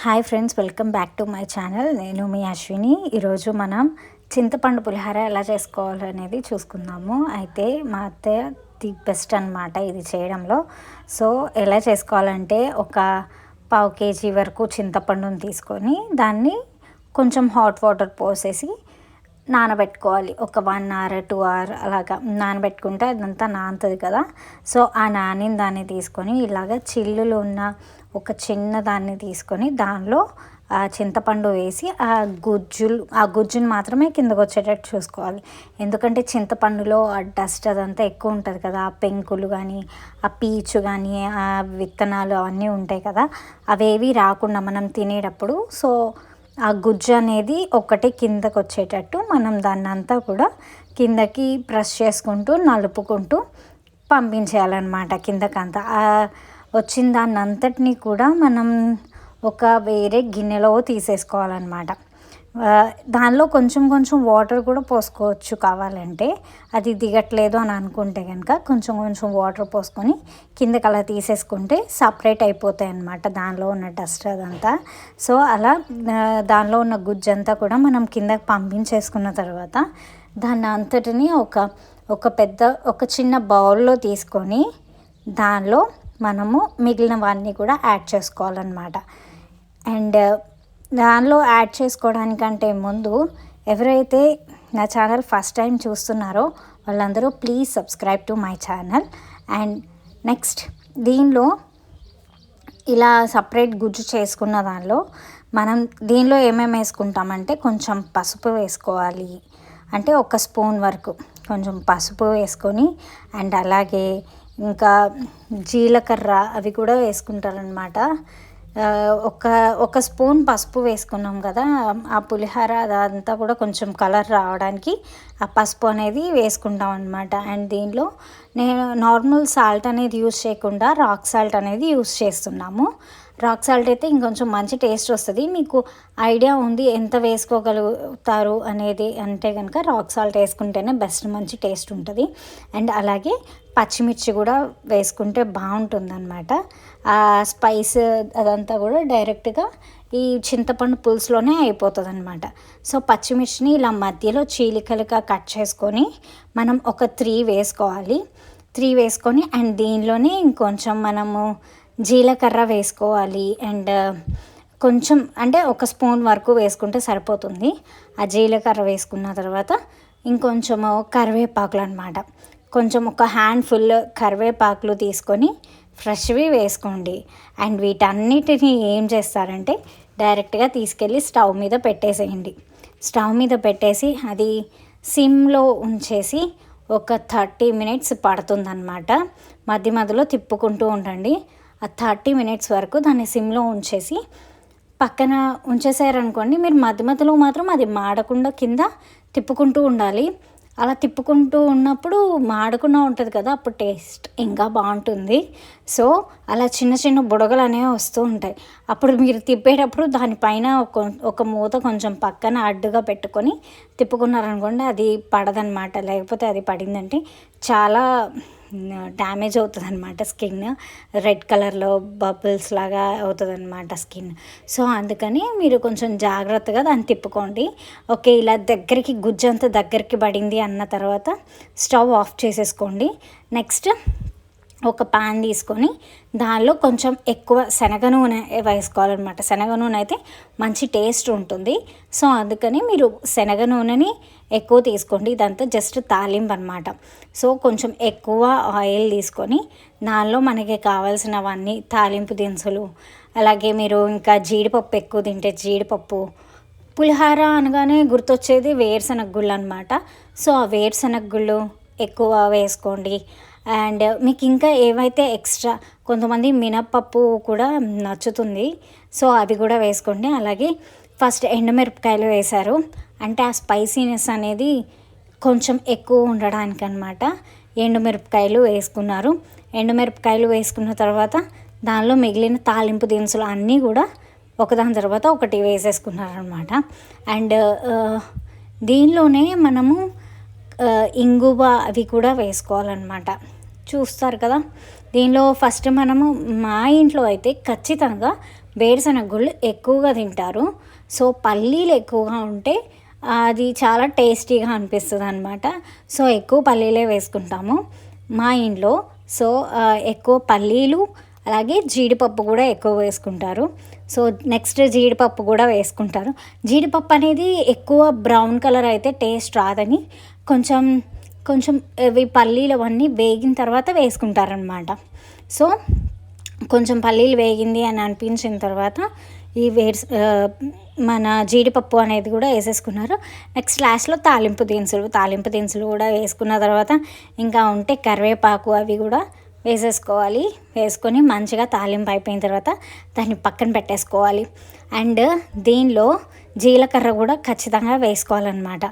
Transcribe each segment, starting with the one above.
Hi friends, welcome back to my channel. నేను మీ అశ్విని. ఈరోజు మనం చింతపండు పులిహోర ఎలా చేసుకోవాలనేది చూసుకుందాము. అయితే మా అత్తయ్య ది బెస్ట్ అనమాట ఇది చేయడంలో. సో ఎలా చేసుకోవాలంటే ఒక పావు కేజీ వరకు చింతపండుని తీసుకొని దాన్ని కొంచెం హాట్ వాటర్ పోసేసి నానబెట్టుకోవాలి. ఒక 1 అవర్ 2 అవర్ అలాగా నానబెట్టుకుంటే అదంతా నానుతుంది కదా. సో ఆ నానిన దాన్ని తీసుకొని ఇలాగ చిల్లులు ఉన్న ఒక చిన్న దాన్ని తీసుకొని దానిలో ఆ చింతపండు వేసి ఆ గుజ్జుని మాత్రమే కిందకు వచ్చేటట్టు చూసుకోవాలి. ఎందుకంటే చింతపండులో ఆ డస్ట్ అదంతా ఎక్కువ ఉంటుంది కదా, ఆ పెంకులు కానీ ఆ పీచు కానీ ఆ విత్తనాలు అవన్నీ ఉంటాయి కదా, అవేవి రాకుండా మనం తినేటప్పుడు సో ఆ గుజ్జు అనేది ఒకటి కిందకు వచ్చేటట్టు మనం దాన్ని అంతా కూడా కిందకి ప్రెస్ చేసుకుంటూ నలుపుకుంటూ పంపించేయాలన్నమాట కిందకంతా. వచ్చిన దాన్ని అంతటినీ కూడా మనం ఒక వేరే గిన్నెలో తీసేసుకోవాలన్నమాట. దానిలో కొంచెం కొంచెం వాటర్ కూడా పోసుకోవచ్చు కావాలంటే. అది దిగట్లేదు అని అనుకుంటే కనుక కొంచెం కొంచెం వాటర్ పోసుకొని కిందకి అలా తీసేసుకుంటే సపరేట్ అయిపోతాయి అన్నమాట దానిలో ఉన్న డస్ట్ అదంతా. సో అలా దానిలో ఉన్న గుజ్జు అంతా కూడా మనం కిందకి పంపించేసుకున్న తర్వాత దాన్ని అంతటిని ఒక చిన్న బౌల్లో తీసుకొని దానిలో మనము మిగిలినవన్నీ కూడా యాడ్ చేసుకోవాలన్నమాట. అండ్ దానిలో యాడ్ చేసుకోవడానికంటే ముందు ఎవరైతే నా ఛానల్ ఫస్ట్ టైం చూస్తున్నారో వాళ్ళందరూ please subscribe to my channel. And next దీనిలో ఇలా సపరేట్ గుజ్జు చేసుకున్న దానిలో మనం దీనిలో ఏమేమి వేసుకుంటామంటే కొంచెం పసుపు వేసుకోవాలి. అంటే 1 స్పూన్ వరకు కొంచెం పసుపు వేసుకొని అండ్ అలాగే ఇంకా జీలకర్ర అవి కూడా వేసుకుంటారనమాట. ఒక స్పూన్ పసుపు వేసుకున్నాం కదా, ఆ పులిహోర అదంతా కూడా కొంచెం కలర్ రావడానికి ఆ పసుపు అనేది వేసుకుంటాం అనమాట. అండ్ దీనిలో నేను నార్మల్ సాల్ట్ అనేది యూస్ చేయకుండా రాక్ సాల్ట్ అనేది యూస్ చేస్తున్నాము. రాక్ సాల్ట్ అయితే ఇంకొంచెం మంచి టేస్ట్ వస్తుంది. మీకు ఐడియా ఉంది ఎంత వేసుకోగలుగుతారు అనేది అంటే కనుక రాక్ సాల్ట్ వేసుకుంటేనే బెస్ట్, మంచి టేస్ట్ ఉంటుంది. అండ్ అలాగే పచ్చిమిర్చి కూడా వేసుకుంటే బాగుంటుంది అనమాట. ఆ స్పైస్ అదంతా కూడా డైరెక్ట్గా ఈ చింతపండు పులుసులోనే అయిపోతుంది అనమాట. సో పచ్చిమిర్చిని ఇలా మధ్యలో చీలికలుగా కట్ చేసుకొని మనం ఒక 3 వేసుకోవాలి. 3 వేసుకొని అండ్ దీనిలోనే ఇంకొంచెం మనము జీలకర్ర వేసుకోవాలి. అండ్ కొంచెం అంటే 1 స్పూన్ వరకు వేసుకుంటే సరిపోతుంది. ఆ జీలకర్ర వేసుకున్న తర్వాత ఇంకొంచెము కరివేపాకులు అనమాట. కొంచెం ఒక హ్యాండ్ఫుల్ కరివేపాకులు తీసుకొని ఫ్రెష్వి వేసుకోండి. అండ్ వీటన్నిటిని ఏం చేస్తారంటే డైరెక్ట్గా తీసుకెళ్ళి స్టవ్ మీద పెట్టేసేయండి. స్టవ్ మీద పెట్టేసి అది సిమ్లో ఉంచేసి ఒక 30 మినిట్స్ పడుతుందన్నమాట. మధ్య మధ్యలో తిప్పుకుంటూ ఉండండి. ఆ 30 మినిట్స్ వరకు దాన్ని సిమ్లో ఉంచేసి పక్కన ఉంచేసారనుకోండి, మీరు మధ్య మధ్యలో మాత్రం అది మాడకుండా కింద తిప్పుకుంటూ ఉండాలి. అలా తిప్పుకుంటూ ఉన్నప్పుడు మాడకుండా ఉంటుంది కదా, అప్పుడు టేస్ట్ ఇంకా బాగుంటుంది. సో అలా చిన్న చిన్న బుడగలు అనేవి వస్తూ ఉంటాయి. అప్పుడు మీరు తిప్పేటప్పుడు దానిపైన ఒక మూత కొంచెం పక్కన అడ్డుగా పెట్టుకొని తిప్పుకున్నారనుకోండి, అది పడదనమాట. లేకపోతే అది పడిందంటే చాలా డ్యామేజ్ అవుతుంది అనమాట. స్కిన్ రెడ్ కలర్లో బబుల్స్ లాగా అవుతుంది అనమాట స్కిన్. సో అందుకని మీరు కొంచెం జాగ్రత్తగా దాన్ని తిప్పుకోండి. ఓకే, ఇలా దగ్గరికి గుజ్జంతా దగ్గరికి పడింది అన్న తర్వాత స్టవ్ ఆఫ్ చేసేసుకోండి. నెక్స్ట్ ఒక పాన్ తీసుకొని దానిలో కొంచెం ఎక్కువ శనగ నూనె వేసుకోవాలన్నమాట. శనగ నూనె అయితే మంచి టేస్ట్ ఉంటుంది. సో అందుకని మీరు శనగ నూనెని ఎక్కువ తీసుకోండి. ఇదంతా జస్ట్ తాలింపు అనమాట. సో కొంచెం ఎక్కువ ఆయిల్ తీసుకొని దానిలో మనకి కావాల్సినవన్నీ తాలింపు దినుసులు, అలాగే మీరు ఇంకా జీడిపప్పు ఎక్కువ తింటే జీడిపప్పు, పులిహోర అనగానే గుర్తొచ్చేది వేరుశనగ గుళ్ళు అనమాట. సో ఆ వేరుశనగ గుళ్ళు ఎక్కువ వేసుకోండి. అండ్ మీకు ఇంకా ఏవైతే ఎక్స్ట్రా కొంతమంది మినప్పప్పు కూడా నచ్చుతుంది, సో అవి కూడా వేసుకోండి. అలాగే ఫస్ట్ ఎండుమిరపకాయలు వేశారు అంటే ఆ స్పైసీనెస్ అనేది కొంచెం ఎక్కువ ఉండడానికి అనమాట. ఎండుమిరపకాయలు వేసుకున్నారు. ఎండుమిరపకాయలు వేసుకున్న తర్వాత దానిలో మిగిలిన తాలింపు దినుసులు అన్నీ కూడా ఒకదాని తర్వాత ఒకటి వేసేసుకున్నారనమాట. అండ్ దీనిలోనే మనము ఇంగువ అవి కూడా వేసుకోవాలన్నమాట. చూస్తారు కదా, దీనిలో ఫస్ట్ మనము మా ఇంట్లో అయితే ఖచ్చితంగా వేరుశనగ గుళ్ళు ఎక్కువగా తింటారు. సో పల్లీలు ఎక్కువగా ఉంటే అది చాలా టేస్టీగా అనిపిస్తుంది అనమాట. సో ఎక్కువ పల్లీలే వేసుకుంటాము మా ఇంట్లో. సో ఎక్కువ పల్లీలు అలాగే జీడిపప్పు కూడా ఎక్కువ వేసుకుంటారు. సో నెక్స్ట్ జీడిపప్పు కూడా వేసుకుంటారు. జీడిపప్పు అనేది ఎక్కువ బ్రౌన్ కలర్ అయితే టేస్ట్ రాదని కొంచెం కొంచెం ఇవి పల్లీలు అవన్నీ వేగిన తర్వాత వేసుకుంటారనమాట. సో కొంచెం పల్లీలు వేగింది అని అనిపించిన తర్వాత ఈ మన జీడిపప్పు అనేది కూడా వేసేసుకున్నారు. నెక్స్ట్ లాస్ట్లో తాలింపు దినుసులు కూడా వేసుకున్న తర్వాత ఇంకా ఉంటే కరివేపాకు అవి కూడా వేసేసుకోవాలి. వేసుకొని మంచిగా తాలింపు అయిపోయిన తర్వాత దాన్ని పక్కన పెట్టేసుకోవాలి. అండ్ దీనిలో జీలకర్ర కూడా ఖచ్చితంగా వేసుకోవాలన్నమాట.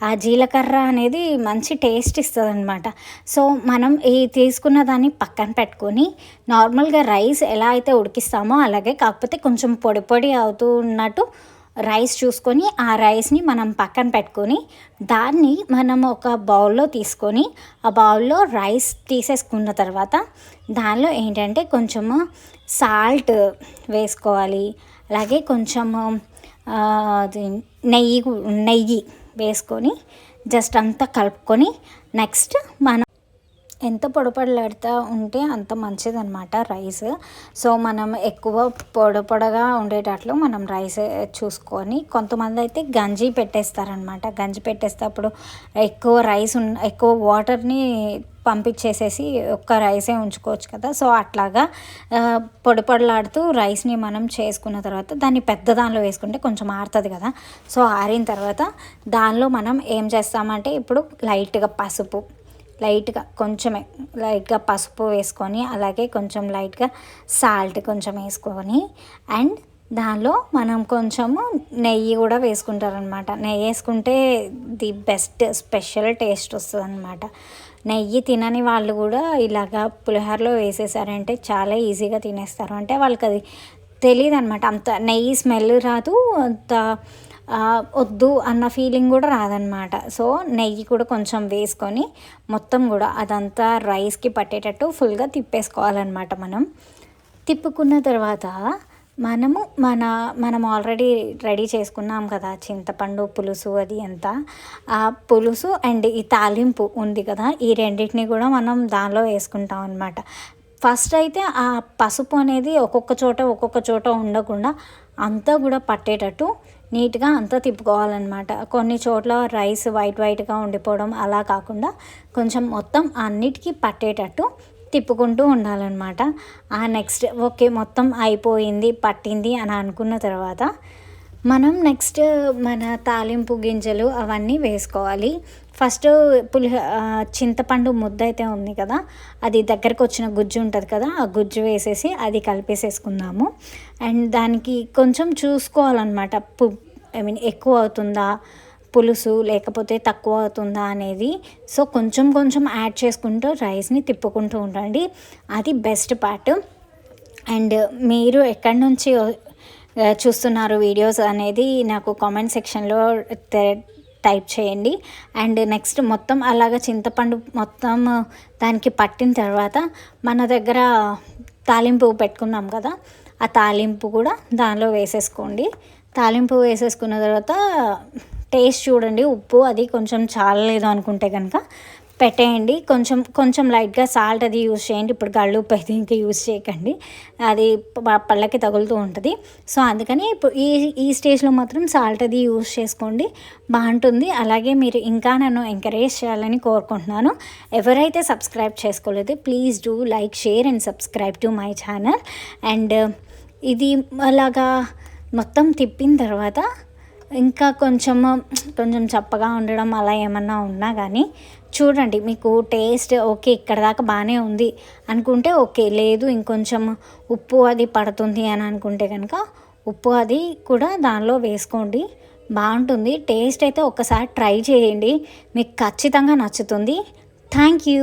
ఆ జీలకర్ర అనేది మంచి టేస్ట్ ఇస్తుంది అనమాట. సో మనం ఈ తీసుకున్న దాన్ని పక్కన పెట్టుకొని నార్మల్గా రైస్ ఎలా అయితే ఉడికిస్తామో అలాగే, కాకపోతే కొంచెం పొడి పొడి అవుతూ ఉన్నట్టు రైస్ చూసుకొని ఆ రైస్ని మనం పక్కన పెట్టుకొని దాన్ని మనం ఒక బౌల్లో తీసుకొని ఆ బౌల్లో రైస్ తీసేసుకున్న తర్వాత దానిలో ఏంటంటే కొంచెము సాల్ట్ వేసుకోవాలి. అలాగే కొంచెము నెయ్యి వేసుకొని జస్ట్ అంతా కలుపుకొని నెక్స్ట్ మనం ఎంత పొడపడలాడుతూ ఉంటే అంత మంచిదన్నమాట రైస్. సో మనం ఎక్కువ పొడగా ఉండేటట్లు మనం రైస్ చూసుకొని, కొంతమంది అయితే గంజి పెట్టేస్తారనమాట. గంజి పెట్టేటప్పుడు ఎక్కువ వాటర్ని పంపించేసేసి ఒక్క రైసే ఉంచుకోవచ్చు కదా. సో అట్లాగా పొడిలాడుతూ రైస్ని మనం చేసుకున్న తర్వాత దాన్ని పెద్ద దానిలో వేసుకుంటే కొంచెం ఆరుతుంది కదా. సో ఆరిన తర్వాత దానిలో మనం ఏం చేస్తామంటే ఇప్పుడు కొంచెమే లైట్గా పసుపు వేసుకొని అలాగే కొంచెం లైట్గా సాల్ట్ కొంచెం వేసుకొని అండ్ దానిలో మనం కొంచెము నెయ్యి కూడా వేసుకుంటారనమాట. నెయ్యి వేసుకుంటే ది బెస్ట్ స్పెషల్ టేస్ట్ వస్తుంది అనమాట. నెయ్యి తినని వాళ్ళు కూడా ఇలాగా పులిహోరలో వేసేసారంటే చాలా ఈజీగా తినేస్తారు. అంటే వాళ్ళకి అది తెలియదు అనమాట. అంత నెయ్యి స్మెల్ రాదు, అంత వద్దు అన్న ఫీలింగ్ కూడా రాదనమాట. సో నెయ్యి కూడా కొంచెం వేసుకొని మొత్తం కూడా అదంతా రైస్కి పట్టేటట్టు ఫుల్గా తిప్పేసుకోవాలన్నమాట. మనం తిప్పుకున్న తర్వాత మనం ఆల్రెడీ రెడీ చేసుకున్నాం కదా చింతపండు పులుసు, అది అంతా ఆ పులుసు అండ్ ఈ తాలింపు ఉంది కదా, ఈ రెండింటిని కూడా మనం దానిలో వేసుకుంటాం అనమాట. ఫస్ట్ అయితే ఆ పసుపు అనేది ఒక్కొక్క చోట ఉండకుండా అంతా కూడా పట్టేటట్టు నీట్గా అంతా తిప్పుకోవాలన్నమాట. కొన్ని చోట్ల రైస్ వైట్గా ఉండిపోవడం అలా కాకుండా కొంచెం మొత్తం అన్నిటికీ పట్టేటట్టు తిప్పుకుంటూ ఉండాలన్నమాట. ఆ నెక్స్ట్ ఓకే మొత్తం అయిపోయింది పట్టింది అని అనుకున్న తర్వాత మనం నెక్స్ట్ మన తాలింపు గింజలు అవన్నీ వేసుకోవాలి. ఫస్ట్ చింతపండు ముద్ద అయితే ఉంది కదా, అది దగ్గరకు వచ్చిన గుజ్జు ఉంటుంది కదా, ఆ గుజ్జు వేసేసి అది కలిపేసేసుకుందాము. అండ్ దానికి కొంచెం చూసుకోవాలన్నమాట, ఎక్కువ అవుతుందా పులుసు లేకపోతే తక్కువ అవుతుందా అనేది. సో కొంచెం యాడ్ చేసుకుంటూ రైస్ని తిప్పుకుంటూ ఉండండి, అది బెస్ట్ పార్ట్. అండ్ మీరు ఎక్కడి నుంచి చూస్తున్నారు వీడియోస్ అనేది నాకు కామెంట్ సెక్షన్లో టైప్ చేయండి. అండ్ నెక్స్ట్ మొత్తం అలాగ చింతపండు మొత్తం దానికి పట్టిన తర్వాత మన దగ్గర తాలింపు పెట్టుకున్నాం కదా, ఆ తాలింపు కూడా దానిలో వేసేసుకోండి. తాలింపు వేసేసుకున్న తర్వాత టేస్ట్ చూడండి, ఉప్పు అది కొంచెం చాలలేదు అనుకుంటే కనుక పెట్టేయండి. కొంచెం లైట్గా సాల్ట్ అది యూజ్ చేయండి. ఇప్పుడు గళ్ళు ఉప్పు అయితే ఇంకా యూజ్ చేయకండి, అది పళ్ళకి తగులుతూ ఉంటుంది. సో అందుకని ఇప్పుడు ఈ స్టేజ్లో మాత్రం సాల్ట్ అది యూజ్ చేసుకోండి, బాగుంటుంది. అలాగే మీరు ఇంకా నన్ను ఎంకరేజ్ చేయాలని కోరుకుంటున్నాను. ఎవరైతే సబ్స్క్రైబ్ చేసుకోలేదు please do like, share and subscribe to my channel. And ఇది అలాగా మొత్తం తిప్పిన తర్వాత ఇంకా కొంచెం చప్పగా ఉండడం అలా ఏమన్నా ఉన్నా కానీ చూడండి, మీకు టేస్ట్ ఓకే ఇక్కడ దాకా బాగానే ఉంది అనుకుంటే ఓకే, లేదు ఇంకొంచెం ఉప్పు అది పడుతుంది అని అనుకుంటే కనుక ఉప్పు అది కూడా దానిలో వేసుకోండి, బాగుంటుంది. టేస్ట్ అయితే ఒక్కసారి ట్రై చేయండి, మీకు ఖచ్చితంగా నచ్చుతుంది. Thank you.